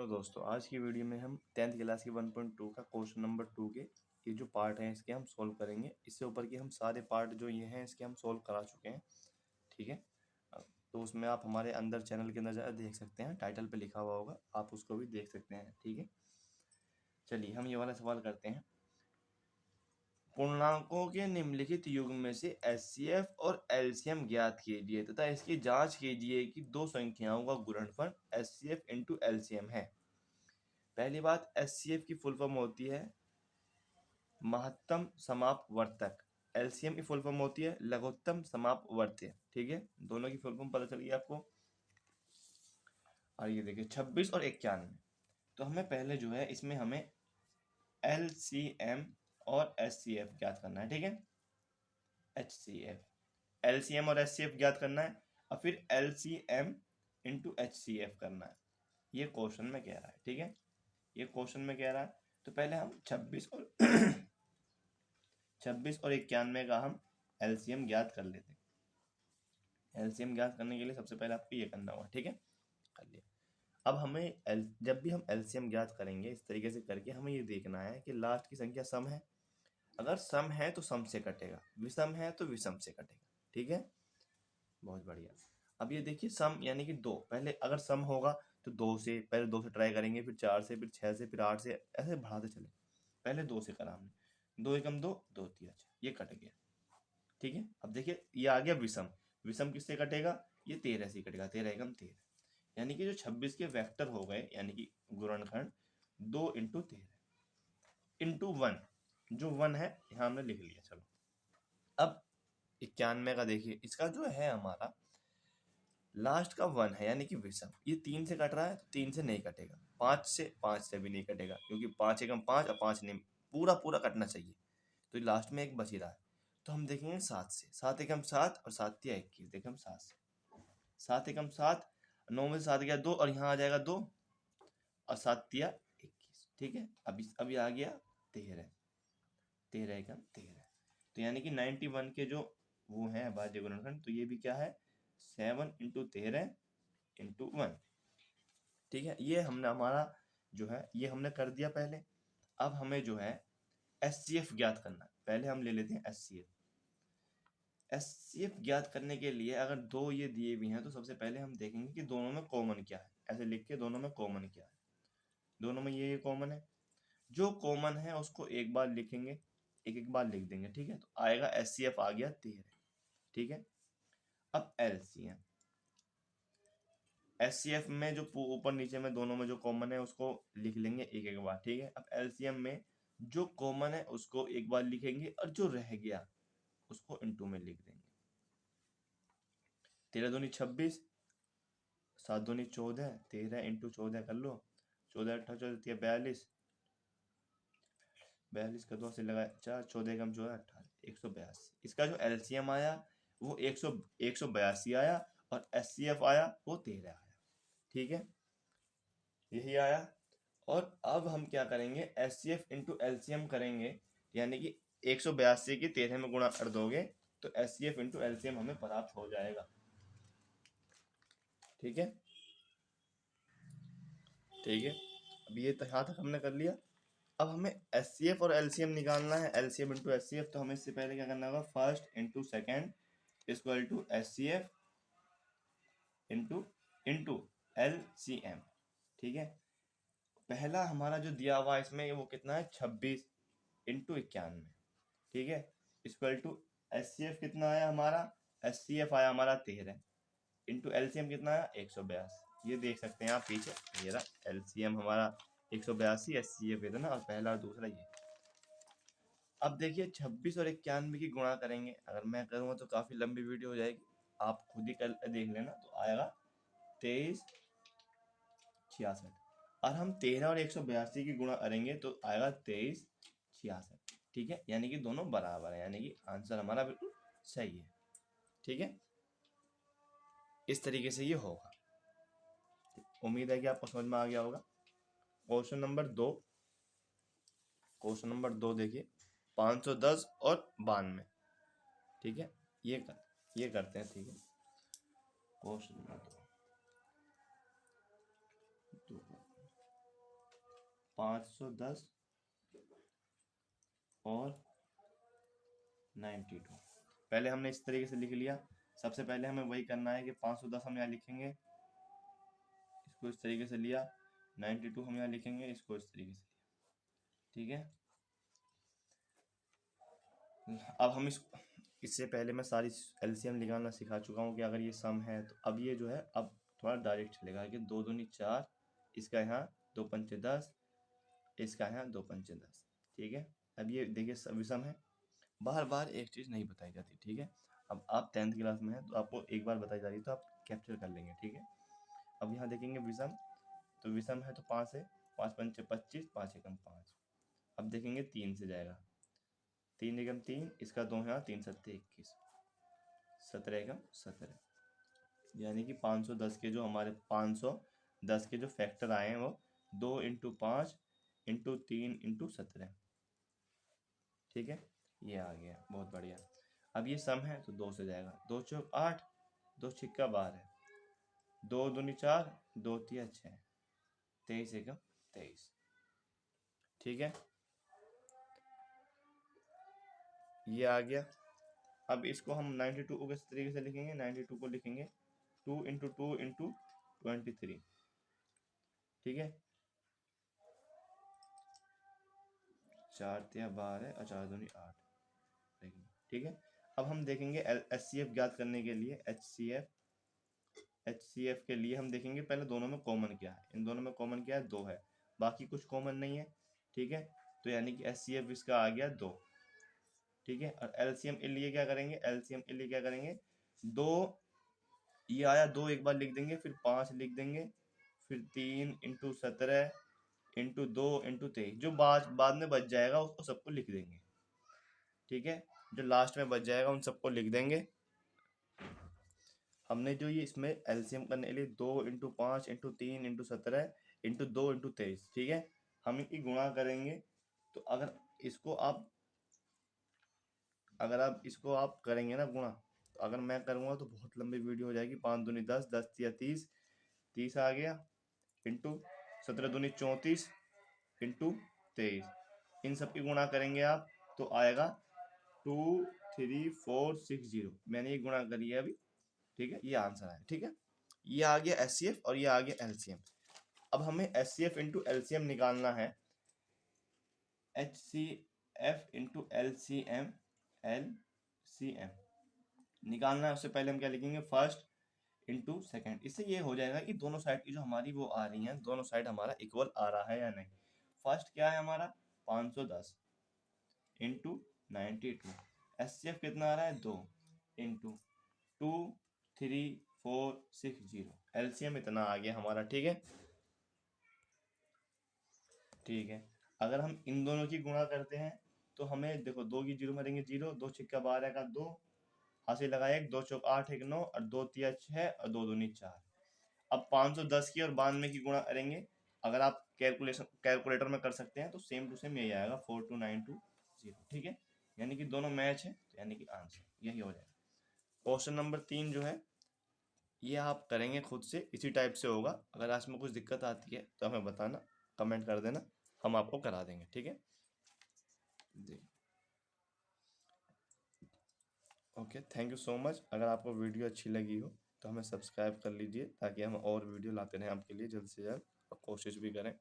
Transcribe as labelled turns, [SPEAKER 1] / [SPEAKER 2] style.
[SPEAKER 1] Hello दोस्तों, आज की वीडियो में हम 10th क्लास की 1.2 का क्वेश्चन नंबर 2 के ये जो पार्ट हैं इसके हम सॉल्व करेंगे। इससे ऊपर के हम सारे पार्ट जो ये हैं इसके हम सॉल्व करा चुके हैं। ठीक है, तो उसमें आप हमारे अंदर चैनल के अंदर जा देख सकते हैं, टाइटल पे लिखा हुआ होगा, आप उसको भी देख सकते हैं। ठीक है, चलिए हम ये वाला सवाल करते हैं। पूर्णांकों के निम्नलिखित युग्म में से एचसीएफ और एलसीएम ज्ञात कीजिए तथा इसकी जांच कीजिए कि दो संख्याओं का गुणनफल एचसीएफ इंटू एलसीएम है। पहली बात, एचसीएफ की फुल फॉर्म होती है महत्तम समापवर्तक। एलसीएम की फुल फॉर्म होती है लघुत्तम समापवर्त्य। ठीक है, दोनों की फुल फॉर्म पता चल गई आपको। और ये देखिए 26 और 91, तो हमें पहले जो है इसमें हमें एलसीएम और एचसीएफ ज्ञात करना है। ठीक है, एचसीएफ, एलसीएम और एचसीएफ ज्ञात करना है और फिर एलसीएम इंटू एचसीएफ करना है। ये क्वेश्चन में कह रहा है। ठीक है, ये क्वेश्चन में कह रहा है, तो पहले हम 26 और 91 का हम एलसीएम ज्ञात कर लेते हैं। एलसीएम ज्ञात करने के लिए सबसे पहले आपको ये करना होगा। ठीक है, कर लिया। अब हमें जब भी हम एलसीएम ज्ञात करेंगे इस तरीके से करके हमें ये देखना है कि लास्ट की संख्या सम है। अगर सम है तो सम से कटेगा, विषम है तो विषम से कटेगा। ठीक है, बहुत बढ़िया। अब ये देखिए सम यानी कि 2, पहले अगर सम होगा तो 2 से, पहले 2 से ट्राई करेंगे, फिर 4 से, फिर 6 से, फिर 8 से, ऐसे बढ़ाते चले। पहले 2 से करा हमने, 2 एकम 2, 2 3 6, ये कट गया। ठीक है, अब देखिए ये आ गया विषम। विषम किससे कटेगा? ये 13 से कटेगा, 13 एकम 13, यानी कि जो 26 के वेक्टर हो गए यानी कि गुणनखंड 2 इंटू 13 इंटू 1, जो 1 है यहाँ हमने लिख लिया। चलो अब 91 का देखिए, इसका जो है हमारा लास्ट का 1 है यानी कि विषम। ये 3 से कट रहा है तो 3 से नहीं कटेगा, 5 से भी नहीं कटेगा, क्योंकि 5 एकम 5 और 5 नहीं, पूरा पूरा कटना चाहिए। तो लास्ट में एक बच ही रहा है, तो हम देखेंगे 7 से। 7 एकम 7 और 7 तिया 21, देखिए हम 7 से, 7 एकम 7, 9 में से 7 गया 2 और यहाँ आ जाएगा 2 और 7 तिया 21। ठीक है, अभी आ गया 13, 13 एकम 13, तो यानी कि 91 के जो वो है भाज्य गुणनखंड, तो ये भी क्या है 7 इंटू 13 इंटू 1। ठीक है, ये हमने हमारा जो है ये हमने कर दिया पहले। अब हमें जो है एचसीएफ ज्ञात करना है। पहले हम ले लेते हैं एचसीएफ। एचसीएफ ज्ञात करने के लिए अगर 2 ये दिए हुए हैं तो सबसे पहले हम देखेंगे कि दोनों में कॉमन क्या है। ऐसे लिख के दोनों में कॉमन क्या है, दोनों में ये कॉमन है। जो कॉमन है उसको एक बार लिखेंगे, एक एक बार लिख देंगे। ठीक है, तो आएगा एचसीएफ आ गया 13। ठीक है, अब एलसीएम, एचसीएफ में जो ऊपर नीचे में दोनों में जो कॉमन है उसको लिख लेंगे एक एक बार। ठीक है, अब एलसीएम में जो कॉमन है उसको एक बार लिखेंगे और जो रह गया उसको इनटू में लिख देंगे। 13 दूनी 26, 7 दूनी 14, 13 इंटू 14 कर लो, 14 अट्ठा 14 42, 42 का 2 से लगा 4, 14 कम 14 18, 182। इसका जो एलसीएम आया वो 182 आया और एचसीएफ आया वो 13 आया। ठीक है, यही आया। और अब हम क्या करेंगे, एचसीएफ इंटू एलसीएम करेंगे, यानी कि 182 की 13 में गुणा कर दोगे तो एचसीएफ इंटू एलसीएम हमें प्राप्त हो जाएगा। ठीक है, ठीक है, अब ये तो यहाँ तक हमने कर लिया। अब हमें एचसीएफ और एलसीएम निकालना है, एलसीएम इंटू एचसीएफ। तो हमें इससे पहले क्या करना होगा, first into second equal to HCF into into LCM. ठीक है, पहला हमारा जो दिया हुआ इसमें वो कितना है 26 इंटू 91। ठीक है, इक्वल टू एचसीएफ कितना आया हमारा, एचसीएफ आया हमारा 13 इंटू एलसीएम कितना आया 182। ये देख सकते हैं आप पीछे, ये रहा एलसीएम हमारा 182, एचसीएफ इतना और पहला और दूसरा ये। अब देखिए 26 और 91 की गुणा करेंगे, अगर मैं करूँगा तो काफ़ी लंबी वीडियो हो जाएगी, आप खुद ही कर देख लेना। तो आएगा 2366 और हम 13 और 182 की गुणा करेंगे तो आएगा 2366। ठीक है, यानी कि दोनों बराबर है, यानी कि आंसर हमारा बिल्कुल सही है। ठीक है, इस तरीके से ये होगा। उम्मीद है कि आपको समझ में आ गया होगा। क्वेश्चन नंबर 2, क्वेश्चन नंबर 2 देखिए 510 और 92। ठीक है, ये करते हैं। ठीक है, क्वेश्चन नंबर 2 510 और 92। पहले हमने इस तरीके से लिख लिया। सबसे पहले हमें वही करना है कि 510 हम यहाँ लिखेंगे, इसको इस तरीके से लिया। 92 हम यहाँ लिखेंगे, इसको इस तरीके से लिया। ठीक है, अब हम इससे पहले मैं सारी एलसीएम निकालना सिखा चुका हूँ कि अगर ये सम है तो अब ये जो है अब थोड़ा डायरेक्ट चलेगा कि 2 दूनी 4, इसका यहाँ 2 पंचे 10, इसका यहाँ 2 पंचे 10। ठीक है, अब ये देखिए विषम है, बार बार एक चीज़ नहीं बताई जाती। ठीक है, अब आप 10th क्लास में हैं तो आपको एक बार बताई जा रही है तो आप कैप्चर कर लेंगे। ठीक है, अब यहाँ देखेंगे विषम, तो विषम है तो 5 है, 5 पंचे 25, 5 एकम 5। अब देखेंगे 3 से जाएगा, 3 एकम 3, इसका 2 यहाँ, 3 सत्ते 21, 17 एकम 17। यानी कि 510 के जो हमारे 510 के जो फैक्टर आए हैं वो 2 × 5 × 3 × 17। ठीक है, ये आ गया, बहुत बढ़िया। अब ये सम है तो 2 से जाएगा, 2 चौक 8, 2 छिक्का 12, 2 दूनी 4, 2 तिया 6, 23 एकम 23। ठीक है, ये आ गया। अब इसको हम 92 को किस तरीके से लिखेंगे, 92 को लिखेंगे 2 × 2 × 23। ठीक है, 4 तिया 12 और 4 दूनी 8। ठीक है, अब हम देखेंगे HCF ज्ञात करने के लिए HCF के लिए हम देखेंगे पहले दोनों में कॉमन क्या है। इन दोनों में कॉमन क्या है, 2 है, बाकी कुछ कॉमन नहीं है। ठीक है, तो यानी कि HCF इसका आ गया 2। ठीक है, और LCM के लिए क्या करेंगे, LCM के लिए क्या करेंगे, 2 ये आया 2 एक बार लिख देंगे, फिर 5 लिख देंगे, फिर 3 × 17 × 2 × 23, जो बाद में बच जाएगा उसको सबको लिख देंगे। ठीक है, जो लास्ट में बच जाएगा उन सबको लिख देंगे। हमने जो ये इसमें एलसीएम करने के लिए 2 × 5 × 3 × 17 × 2 × 23। ठीक है, हम इनकी गुणा करेंगे तो अगर आप इसको करेंगे ना गुणा, तो अगर मैं करूँगा तो बहुत लंबी वीडियो हो जाएगी। 5 दूनी 10, 10 तिया 30, 30 आ गया, इंटू 17 दूनी 34 इंटू 23। इन सब की गुणा करेंगे आप तो आएगा 23460। मैंने ये गुणा करी है अभी। ठीक है, ये आंसर है। ठीक है, ये आ गया HCF और ये आ गया LCM। अब हमें HCF इंटू LCM निकालना है। HCF इंटू LCM निकालना है। उससे पहले हम क्या लिखेंगे, फर्स्ट इंटू सेकेंड। इससे ये हो जाएगा कि दोनों साइड की जो हमारी वो आ रही हैं, दोनों साइड हमारा इक्वल आ रहा है या नहीं। फर्स्ट क्या है हमारा 510 इंटू 92। HCF कितना आ रहा है 2 इंटू 23460। LCM इतना आ गया हमारा। ठीक है, ठीक है, अगर हम इन दोनों की गुणा करते हैं तो हमें देखो 2 की 0 मरेंगे 0, 2 छिक्का 12 का 2, हासिल लगाए 1, 2 चौक 8 1 9 और 2 तिया 6 और 2 दूनी 4। अब 510 की और 92 की गुणा करेंगे। अगर आप कैलकुलेटर में कर सकते हैं तो सेम टू सेम यही आएगा 42920। ठीक है, यानी कि दोनों मैच है, तो यानी कि आंसर यही हो जाएगा। क्वेश्चन नंबर 3 जो है ये आप करेंगे खुद से, इसी टाइप से होगा। अगर आज में कुछ दिक्कत आती है तो हमें बताना, कमेंट कर देना, हम आपको करा देंगे। ठीक है जी, okay, thank you so much. अगर आपको वीडियो अच्छी लगी हो तो हमें सब्सक्राइब कर लीजिए ताकि हम और वीडियो लाते रहें आपके लिए जल्द से जल्द, और कोशिश भी करें।